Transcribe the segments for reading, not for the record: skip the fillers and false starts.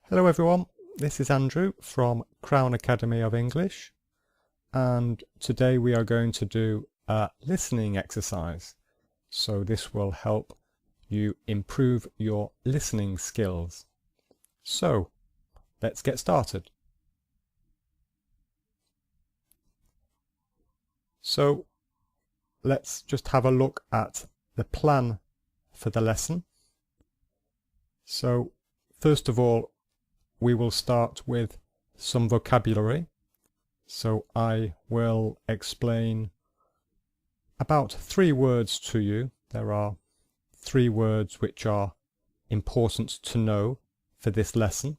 Hello everyone, this is Andrew from Crown Academy of English, and today we are going to do a listening exercise. So this will help you improve your listening skills. So let's get started. So let's just have a look at the plan for the lesson. So first of all, we will start with some vocabulary. So I will explain about 3 words to you. There are 3 words which are important to know for this lesson.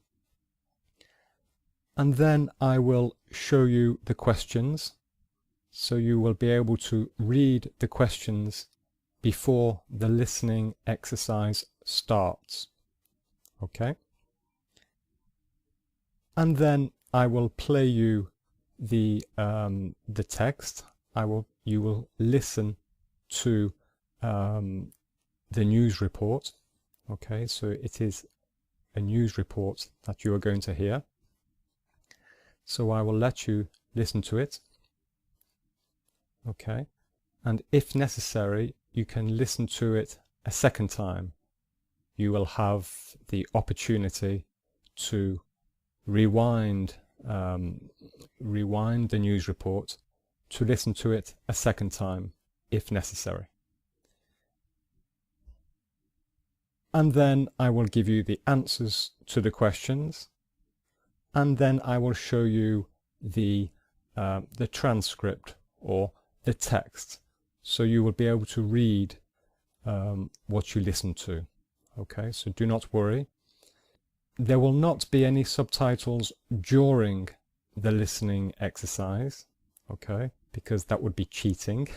And then I will show you the questions. So you will be able to read the questions before the listening exercise starts. Okay? And then I will play you the text. You will listen to the news report. Okay, so it is a news report that you are going to hear. So I will let you listen to it. Okay, and if necessary, you can listen to it a second time. You will have the opportunity to rewind the news report to listen to it a second time if necessary. And then I will give you the answers to the questions, and then I will show you the transcript or the text, so you will be able to read what you listen to. Okay, so do not worry. There will not be any subtitles during the listening exercise, okay, because that would be cheating.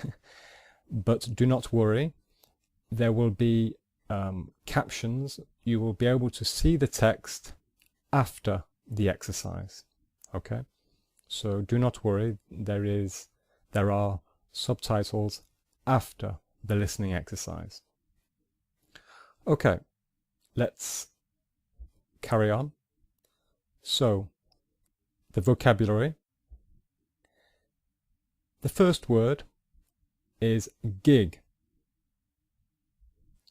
But do not worry, there will be captions. You will be able to see the text after the exercise, okay? So do not worry, there are subtitles after the listening exercise. Okay, let's carry on. So, the vocabulary. The first word is gig.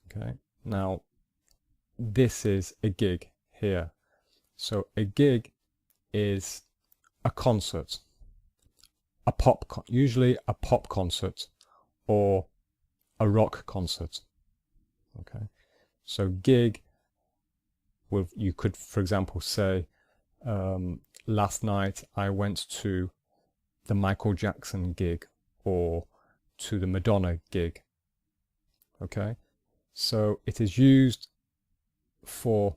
Okay, now this is a gig here. So a gig is a concert, usually a pop concert or a rock concert. Okay, so gig, you could, for example, say, last night I went to the Michael Jackson gig or to the Madonna gig. Okay, so it is used for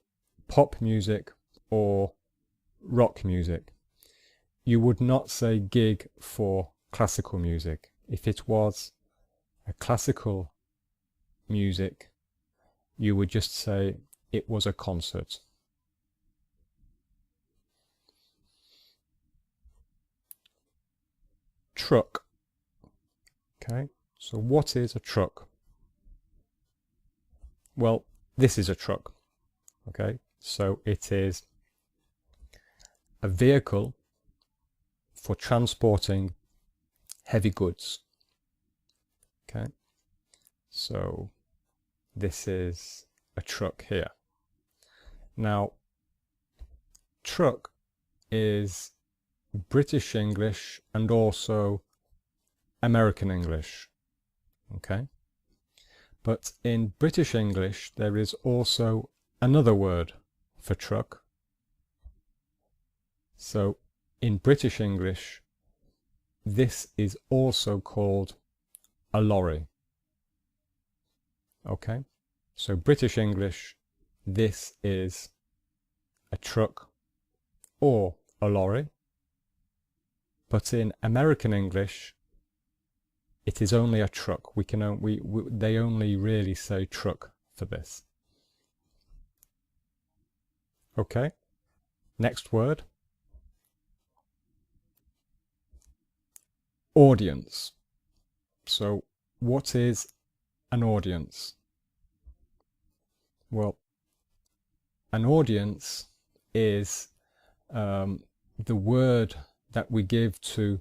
pop music or rock music. You would not say gig for classical music. If it was a classical music, you would just say it was a concert. Truck. Okay, so what is a truck? Well, this is a truck. Okay, so it is a vehicle for transporting heavy goods. Okay, so this is a truck here. Now, truck is British English and also American English. Okay, but in British English there is also another word for truck. So in British English, this is also called a lorry. Okay, so British English, this is a truck or a lorry. But in American English, it is only a truck. They only really say truck for this. Okay, next word. Audience. So what is an audience? Well, an audience is the word that we give to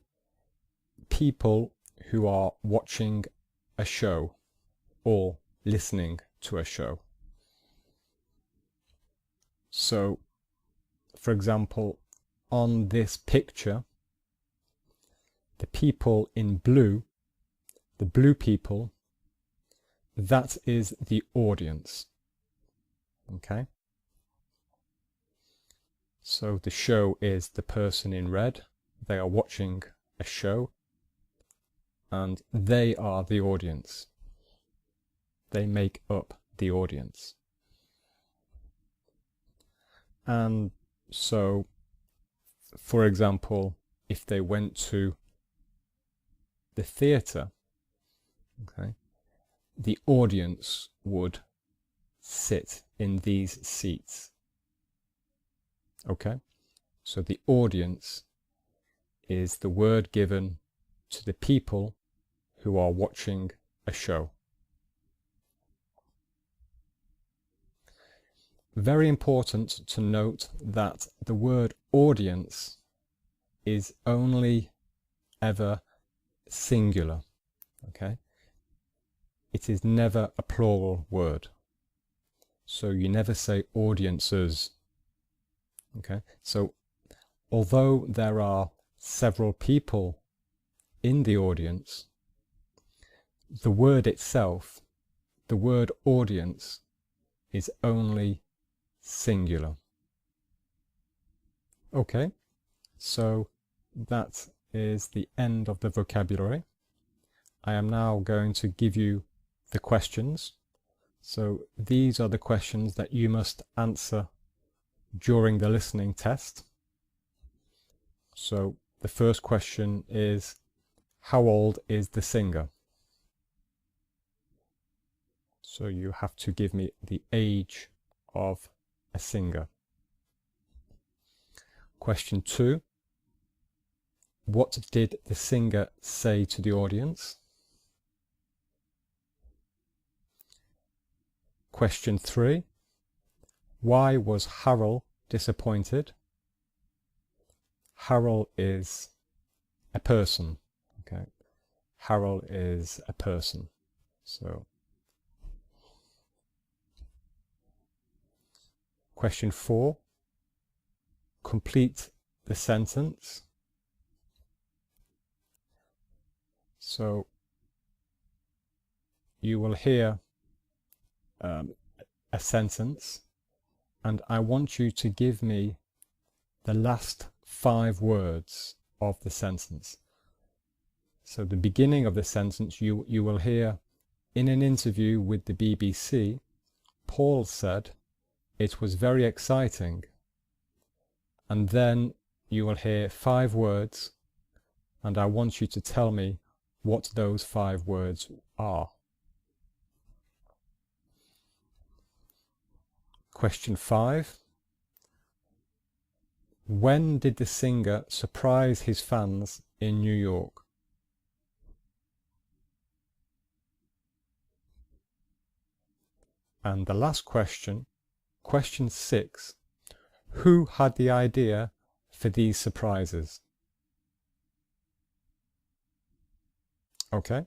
people who are watching a show or listening to a show. So, for example, on this picture, the people in blue, the blue people, that is the audience. Okay? So the show is the person in red. They are watching a show and they are the audience. They make up the audience. And so, for example, if they went to the theatre, okay, the audience would sit in these seats. Okay, so the audience is the word given to the people who are watching a show. Very important to note that the word audience is only ever singular. Okay, it is never a plural word. So you never say audiences. Okay, so although there are several people in the audience, the word itself, the word audience, is only singular. Okay, so that is the end of the vocabulary. I am now going to give you the questions. So these are the questions that you must answer during the listening test. So the first question is, how old is the singer? So you have to give me the age of a singer. Question 2, what did the singer say to the audience? Question 3, why was Harel disappointed? Harel is a person. Okay, Harel is a person. So, question 4, complete the sentence. So you will hear a sentence, and I want you to give me the last 5 words of the sentence. So the beginning of the sentence, you will hear, in an interview with the BBC, Paul said, it was very exciting. And then you will hear 5 words, and I want you to tell me what those 5 words are. Question 5. When did the singer surprise his fans in New York? And the last question, question 6. Who had the idea for these surprises? Okay,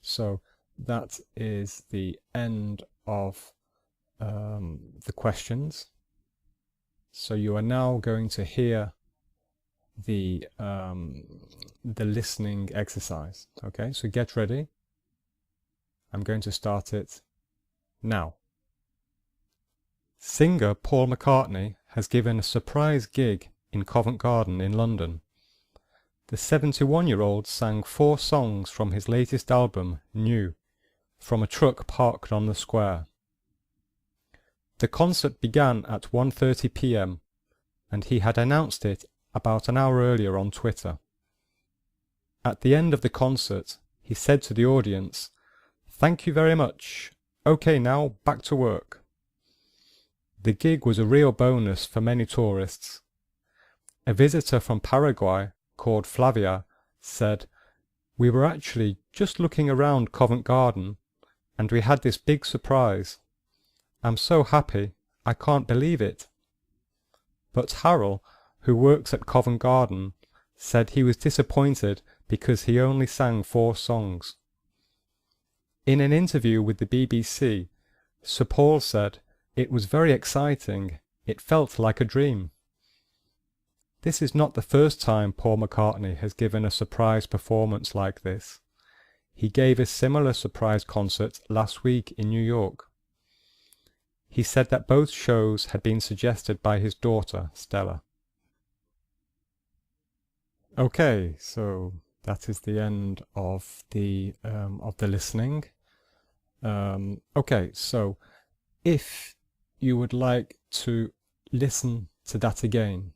so that is the end of the questions. So you are now going to hear the listening exercise. Okay, so get ready. I'm going to start it now. Singer Paul McCartney has given a surprise gig in Covent Garden in London. The 71-year-old sang 4 songs from his latest album, New, from a truck parked on the square. The concert began at 1:30 p.m. and he had announced it about an hour earlier on Twitter. At the end of the concert, he said to the audience, "Thank you very much. Okay, now back to work." The gig was a real bonus for many tourists. A visitor from Paraguay, called Flavia, said, "We were actually just looking around Covent Garden and we had this big surprise. I'm so happy, I can't believe it." But Harel, who works at Covent Garden, said he was disappointed because he only sang 4 songs. In an interview with the BBC, Sir Paul said, "It was very exciting. It felt like a dream." This is not the first time Paul McCartney has given a surprise performance like this. He gave a similar surprise concert last week in New York. He said that both shows had been suggested by his daughter, Stella. Okay, so that is the end of the listening. Okay, so if you would like to listen to that again,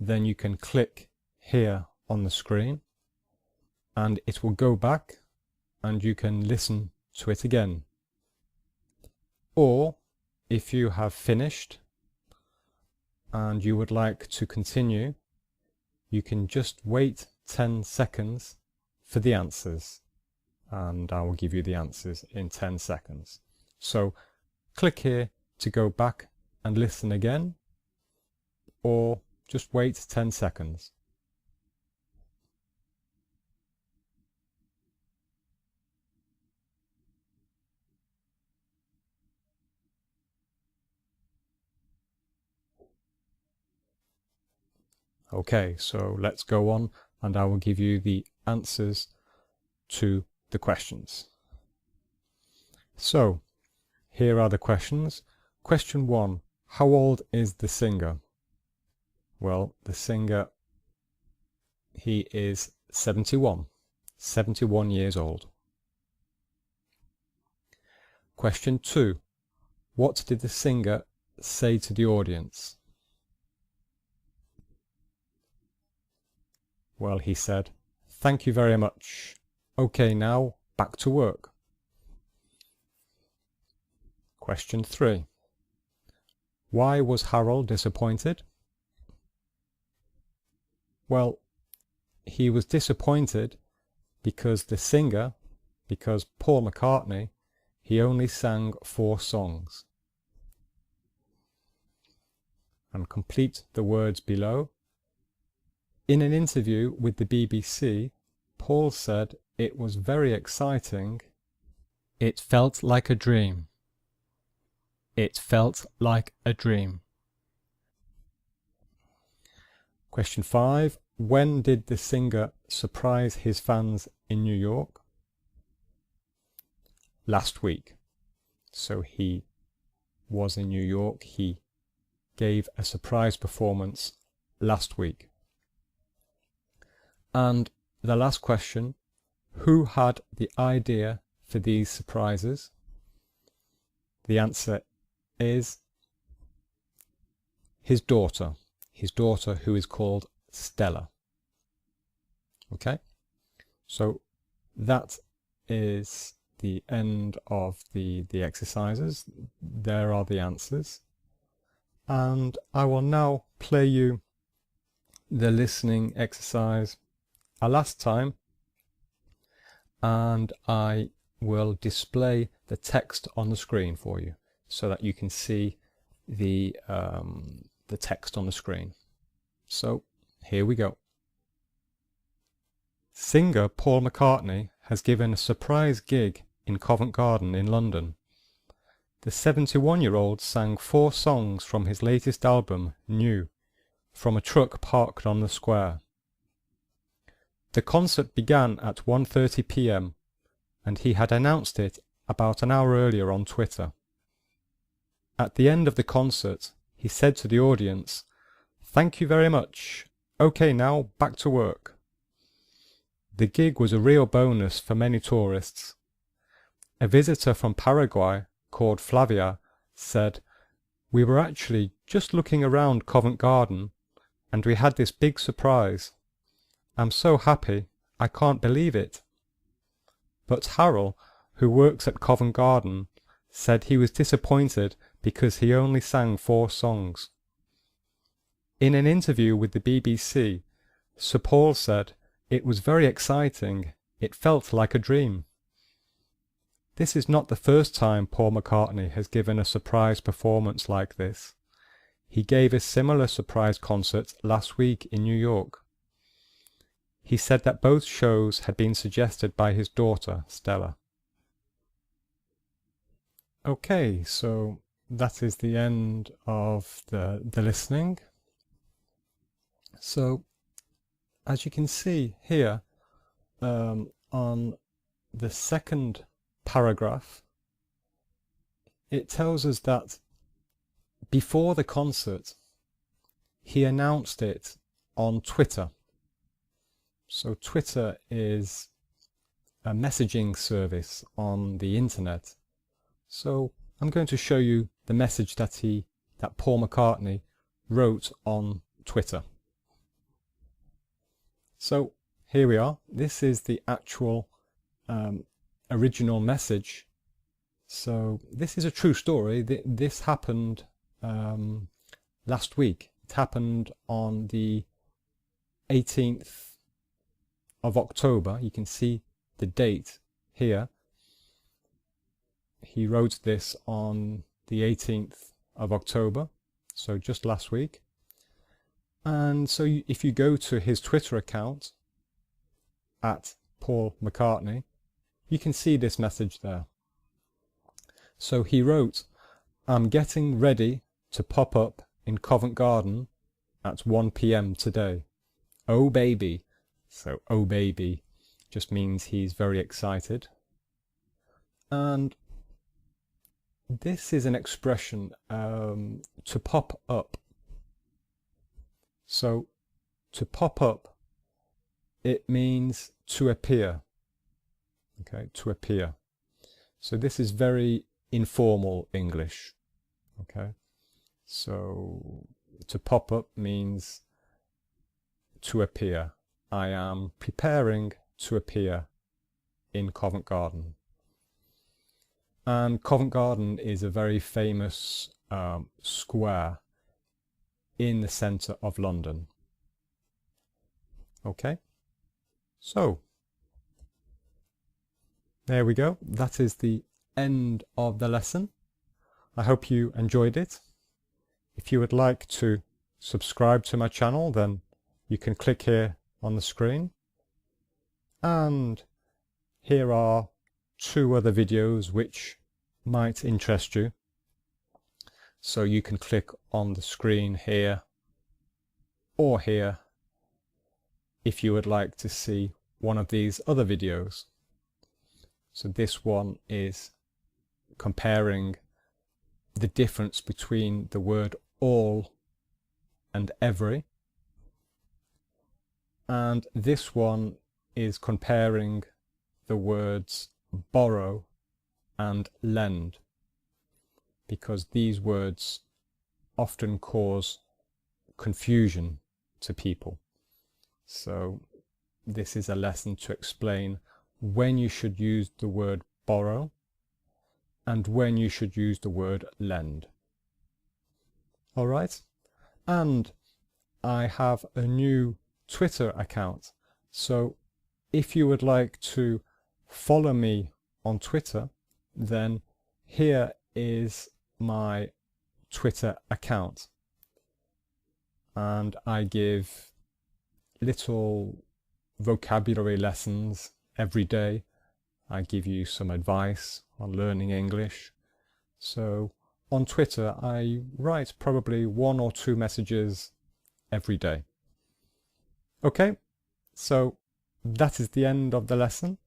then you can click here on the screen and it will go back and you can listen to it again. Or if you have finished and you would like to continue, you can just wait 10 seconds for the answers and I will give you the answers in 10 seconds. So click here to go back and listen again, or just wait 10 seconds. Okay, so let's go on and I will give you the answers to the questions. So, here are the questions. Question 1. How old is the singer? Well, the singer, he is 71 years old. Question 2. What did the singer say to the audience? Well, he said, "Thank you very much. Okay, now back to work." Question 3. Why was Harel disappointed? Well, he was disappointed because Paul McCartney, he only sang 4 songs. And complete the words below. In an interview with the BBC, Paul said it was very exciting. It felt like a dream. It felt like a dream. Question 5. When did the singer surprise his fans in New York? Last week. So he was in New York. He gave a surprise performance last week. And the last question, who had the idea for these surprises? The answer is his daughter who is called Stella. Okay, so that is the end of the exercises. There are the answers. And I will now play you the listening exercise a last time, and I will display the text on the screen for you so that you can see the text on the screen. So here we go. Singer Paul McCartney has given a surprise gig in Covent Garden in London. The 71-year-old sang 4 songs from his latest album, New, from a truck parked on the square. The concert began at 1:30 p.m. and he had announced it about an hour earlier on Twitter. At the end of the concert, he said to the audience, "Thank you very much. Okay, now back to work." The gig was a real bonus for many tourists. A visitor from Paraguay, called Flavia, said, "We were actually just looking around Covent Garden and we had this big surprise. I'm so happy, I can't believe it." But Harel, who works at Covent Garden, said he was disappointed because he only sang 4 songs. In an interview with the BBC, Sir Paul said, "It was very exciting. It felt like a dream." This is not the first time Paul McCartney has given a surprise performance like this. He gave a similar surprise concert last week in New York. He said that both shows had been suggested by his daughter, Stella. Okay, so that is the end of the listening. So, as you can see here, on the second paragraph, it tells us that before the concert, he announced it on Twitter. So Twitter is a messaging service on the internet. So I'm going to show you the message that Paul McCartney wrote on Twitter. So here we are. This is the actual original message. So this is a true story. This happened last week. It happened on the 18th of October. You can see the date here. He wrote this on the 18th of October, so just last week. And so if you go to his Twitter account at Paul McCartney, you can see this message there. So he wrote, "I'm getting ready to pop up in Covent Garden at 1 p.m. today. Oh baby." So oh baby just means he's very excited. And this is an expression, to pop up. So to pop up, it means to appear. Okay, to appear. So this is very informal English. Okay, so to pop up means to appear. I am preparing to appear in Covent Garden. And Covent Garden is a very famous square in the centre of London. Okay, so there we go. That is the end of the lesson. I hope you enjoyed it. If you would like to subscribe to my channel, then you can click here on the screen. And here are 2 other videos which might interest you. So you can click on the screen here or here if you would like to see one of these other videos. So this one is comparing the difference between the word all and every. And this one is comparing the words borrow and lend, because these words often cause confusion to people. So this is a lesson to explain when you should use the word borrow and when you should use the word lend. All right, and I have a new Twitter account. So if you would like to follow me on Twitter, then here is my Twitter account. And I give little vocabulary lessons every day. I give you some advice on learning English. So on Twitter, I write probably 1 or 2 messages every day. Okay, so that is the end of the lesson.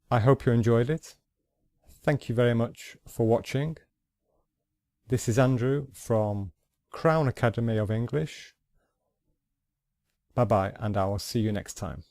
I hope you enjoyed it. Thank you very much for watching. This is Andrew from Crown Academy of English. Bye bye, and I will see you next time.